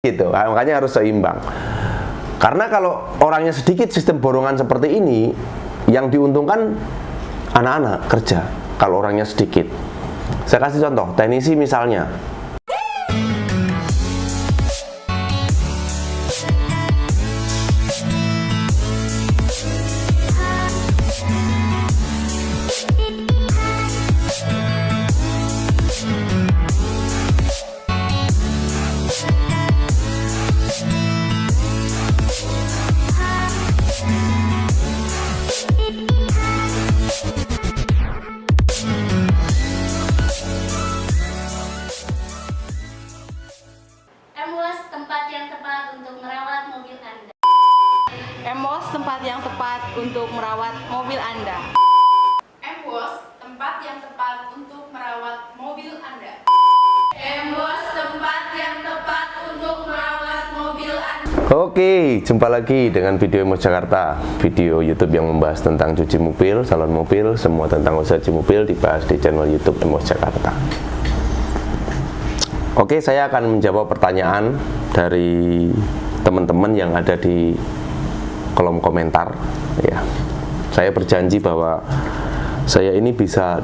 gitu. Nah, makanya harus seimbang. Karena kalau orangnya sedikit, sistem borongan seperti ini yang diuntungkan anak-anak kerja. Kalau orangnya sedikit, saya kasih contoh, teknisi misalnya. MWOS tempat yang tepat untuk merawat mobil Anda. MWOS tempat yang tepat untuk merawat mobil Anda. MWOS tempat yang tepat untuk merawat mobil Anda. MWOS tempat yang tepat untuk merawat mobil Anda. Oke, jumpa lagi dengan video MWOS Jakarta, video YouTube yang membahas tentang cuci mobil, salon mobil, semua tentang usaha cuci mobil dibahas di channel YouTube MWOS Jakarta. Oke, saya akan menjawab pertanyaan dari teman-teman yang ada di kolom komentar. Ya, saya berjanji bahwa saya ini bisa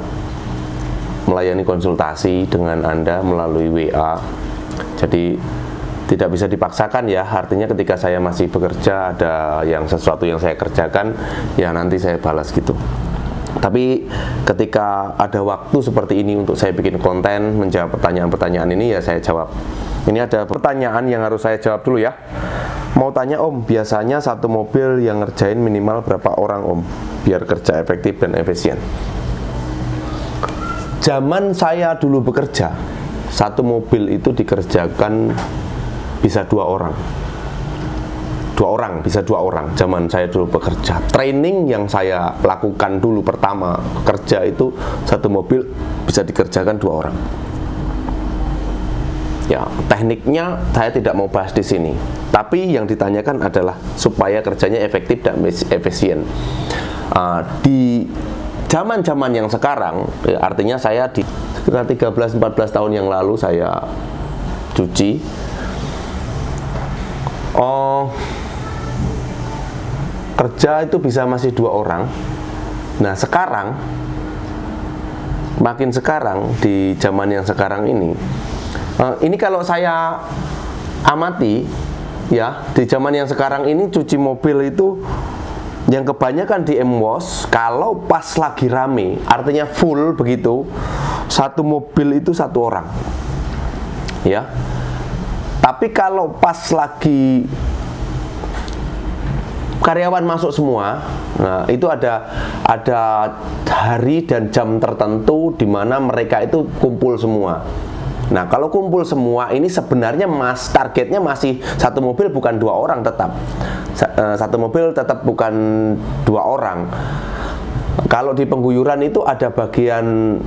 melayani konsultasi dengan Anda melalui WA. Jadi tidak bisa dipaksakan ya. Artinya ketika saya masih bekerja, ada yang sesuatu yang saya kerjakan, ya nanti saya balas gitu. Tapi ketika ada waktu seperti ini untuk saya bikin konten, menjawab pertanyaan-pertanyaan ini, ya saya jawab. Ini ada pertanyaan yang harus saya jawab dulu ya. Mau tanya Om, biasanya satu mobil yang ngerjain minimal berapa orang Om? Biar kerja efektif dan efisien. Zaman saya dulu bekerja, satu mobil itu dikerjakan bisa dua orang. Bisa dua orang. Zaman saya dulu bekerja, training yang saya lakukan dulu pertama kerja itu satu mobil bisa dikerjakan dua orang. Ya, tekniknya saya tidak mau bahas di sini. Tapi yang ditanyakan adalah supaya kerjanya efektif dan efisien. Di zaman-zaman yang sekarang, ya, artinya saya di sekitar 13-14 tahun yang lalu saya cuci. Kerja itu bisa masih dua orang. Nah sekarang, makin sekarang di zaman yang sekarang ini kalau saya amati ya, di zaman yang sekarang ini cuci mobil itu yang kebanyakan di MWOS, kalau pas lagi rame, artinya full begitu, satu mobil itu satu orang ya. Tapi kalau pas lagi karyawan masuk semua, nah itu ada hari dan jam tertentu di mana mereka itu kumpul semua. Nah kalau kumpul semua ini sebenarnya targetnya masih satu mobil, bukan dua orang tetap. Satu mobil tetap bukan dua orang. Kalau di pengguyuran itu ada bagian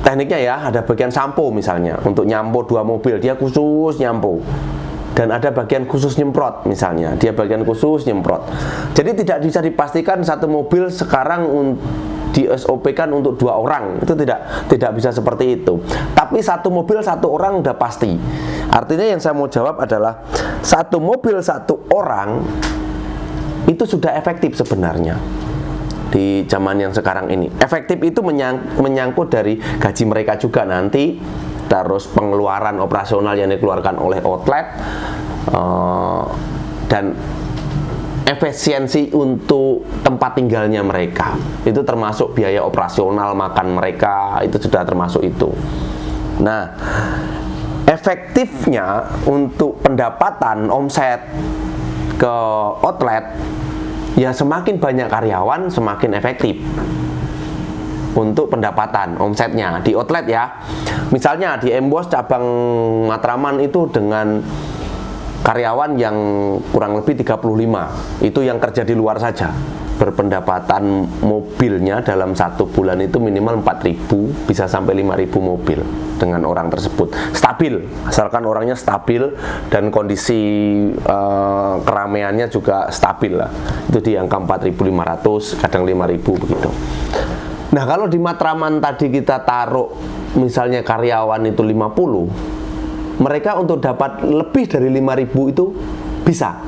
tekniknya ya, ada bagian sampo misalnya, untuk nyampo dua mobil dia khusus nyampo. Dan ada bagian khusus nyemprot misalnya, dia bagian khusus nyemprot. Jadi tidak bisa dipastikan satu mobil sekarang di SOP kan untuk dua orang, itu tidak bisa seperti itu. Tapi satu mobil satu orang udah pasti. Artinya yang saya mau jawab adalah satu mobil satu orang itu sudah efektif sebenarnya di zaman yang sekarang ini. Efektif itu menyangkut dari gaji mereka juga nanti, terus pengeluaran operasional yang dikeluarkan oleh outlet, dan efisiensi untuk tempat tinggalnya mereka. Itu termasuk biaya operasional makan mereka, itu sudah termasuk itu. Nah, efektifnya untuk pendapatan omset ke outlet, ya semakin banyak karyawan semakin efektif untuk pendapatan omsetnya di outlet ya. Misalnya di MWOS cabang Matraman itu dengan karyawan yang kurang lebih 35, itu yang kerja di luar saja, berpendapatan mobilnya dalam satu bulan itu minimal 4.000 bisa sampai 5.000 mobil dengan orang tersebut. Stabil, asalkan orangnya stabil dan kondisi keramaiannya juga stabil lah. Itu di angka 4.500, kadang 5.000 begitu. Nah kalau di Matraman tadi kita taruh misalnya karyawan itu 50, mereka untuk dapat lebih dari 5.000 itu bisa.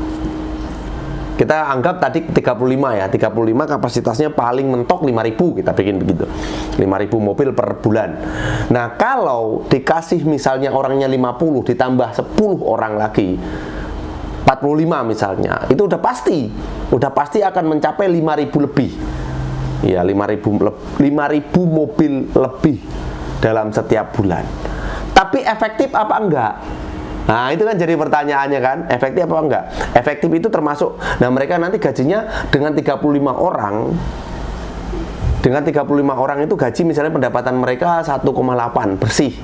Kita anggap tadi 35 ya, 35 kapasitasnya paling mentok 5.000, kita bikin begitu. 5.000 mobil per bulan. Nah, kalau dikasih misalnya orangnya 50 ditambah 10 orang lagi 45 misalnya, itu udah pasti akan mencapai 5.000 lebih. Ya, 5.000 mobil lebih dalam setiap bulan. Tapi efektif apa enggak? Nah, itu kan jadi pertanyaannya kan, efektif apa enggak? Efektif itu termasuk, nah mereka nanti gajinya dengan 35 orang. Dengan 35 orang itu gaji misalnya pendapatan mereka 1,8 bersih.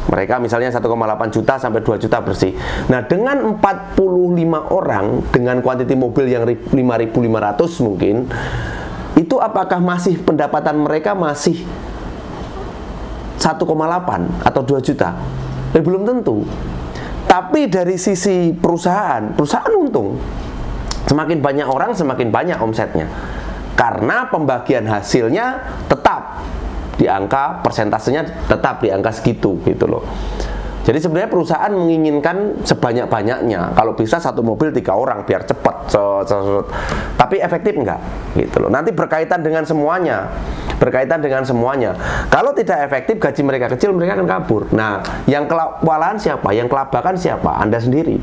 Mereka misalnya 1,8 juta sampai 2 juta bersih. Nah, dengan 45 orang dengan kuantiti mobil yang 5.500 mungkin, itu apakah masih pendapatan mereka masih 1,8 atau 2 juta? Belum tentu. Tapi dari sisi perusahaan untung. Semakin banyak orang, semakin banyak omsetnya. Karena pembagian hasilnya tetap di angka, persentasenya tetap di angka segitu gitu loh. Jadi sebenarnya perusahaan menginginkan sebanyak-banyaknya. Kalau bisa satu mobil 3 orang biar cepat. Tapi efektif enggak? Gitu loh. Nanti berkaitan dengan semuanya. Kalau tidak efektif, gaji mereka kecil, mereka akan kabur. Nah, yang kewalahan siapa? Yang kelabakan siapa? Anda sendiri.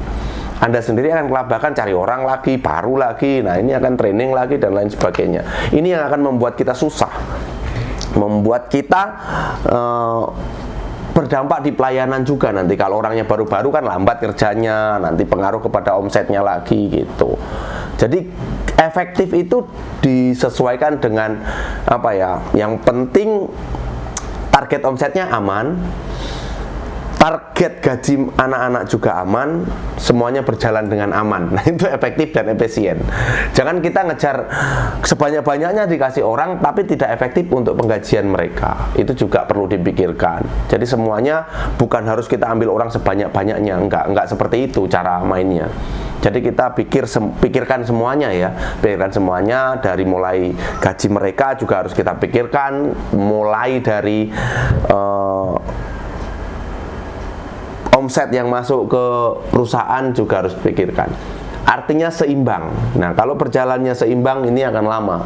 Anda sendiri akan kelabakan, cari orang lagi, baru lagi. Nah, ini akan training lagi dan lain sebagainya. Ini yang akan membuat kita susah. Membuat kita berdampak di pelayanan juga nanti. Kalau orangnya baru-baru kan lambat kerjanya, nanti pengaruh kepada omsetnya lagi gitu. Jadi efektif itu disesuaikan dengan apa ya? Yang penting target omsetnya aman, target gaji anak-anak juga aman, semuanya berjalan dengan aman. Nah, itu efektif dan efisien. Jangan kita ngejar sebanyak-banyaknya dikasih orang tapi tidak efektif untuk penggajian mereka. Itu juga perlu dipikirkan. Jadi semuanya bukan harus kita ambil orang sebanyak-banyaknya, enggak seperti itu cara mainnya. Jadi kita pikirkan semuanya ya, pikirkan semuanya dari mulai gaji mereka juga harus kita pikirkan, mulai dari omset yang masuk ke perusahaan juga harus dipikirkan. Artinya seimbang. Nah, kalau berjalannya seimbang ini akan lama.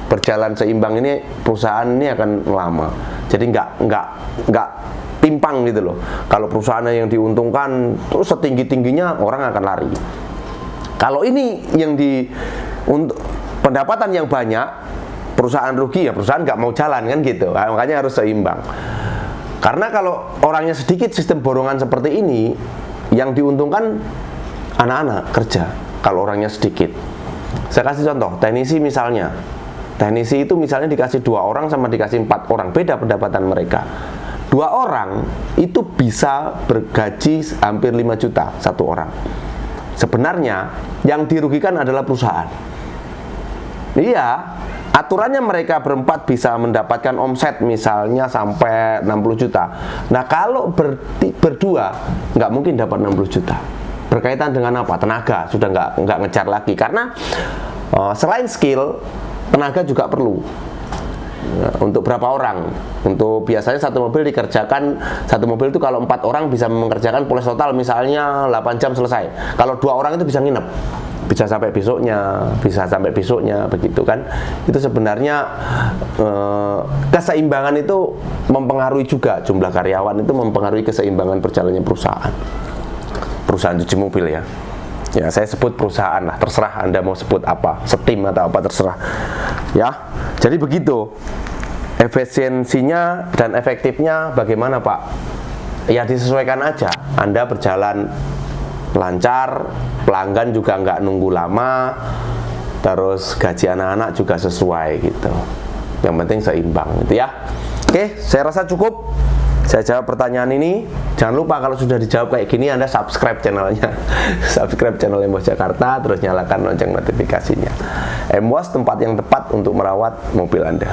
Berjalan seimbang ini perusahaan ini akan lama. Jadi nggak timpang gitu loh. Kalau perusahaan yang diuntungkan terus setinggi-tingginya, orang akan lari. Kalau ini yang untuk pendapatan yang banyak, perusahaan rugi ya perusahaan nggak mau jalan kan gitu. Nah, makanya harus seimbang. Karena kalau orangnya sedikit, sistem borongan seperti ini, yang diuntungkan anak-anak kerja. Kalau orangnya sedikit, saya kasih contoh, teknisi misalnya. Teknisi itu misalnya dikasih 2 orang sama dikasih 4 orang, beda pendapatan mereka. 2 orang itu bisa bergaji hampir 5 juta satu orang. Sebenarnya yang dirugikan adalah perusahaan. Iya, aturannya mereka berempat bisa mendapatkan omset misalnya sampai 60 juta. Nah, kalau berdua nggak mungkin dapat 60 juta. Berkaitan dengan apa? Tenaga sudah nggak ngejar lagi. Karena selain skill, tenaga juga perlu. Untuk berapa orang? Untuk biasanya satu mobil dikerjakan, satu mobil itu kalau 4 orang bisa mengerjakan polis total misalnya 8 jam selesai. Kalau 2 orang itu bisa nginep, bisa sampai besoknya begitu kan. Itu sebenarnya keseimbangan itu mempengaruhi juga, jumlah karyawan itu mempengaruhi keseimbangan berjalannya perusahaan cuci mobil ya. Ya, saya sebut perusahaan lah, terserah Anda mau sebut apa, setim atau apa terserah. Ya, jadi begitu. Efisiensinya dan efektifnya bagaimana Pak? Ya disesuaikan aja. Anda berjalan lancar, pelanggan juga nggak nunggu lama, terus gaji anak-anak juga sesuai gitu. Yang penting seimbang gitu ya. Oke, saya rasa cukup. Saya jawab pertanyaan ini. Jangan lupa kalau sudah dijawab kayak gini, Anda subscribe channelnya. Subscribe channel Embos Jakarta, terus nyalakan lonceng notifikasinya. Embos, tempat yang tepat untuk merawat mobil Anda.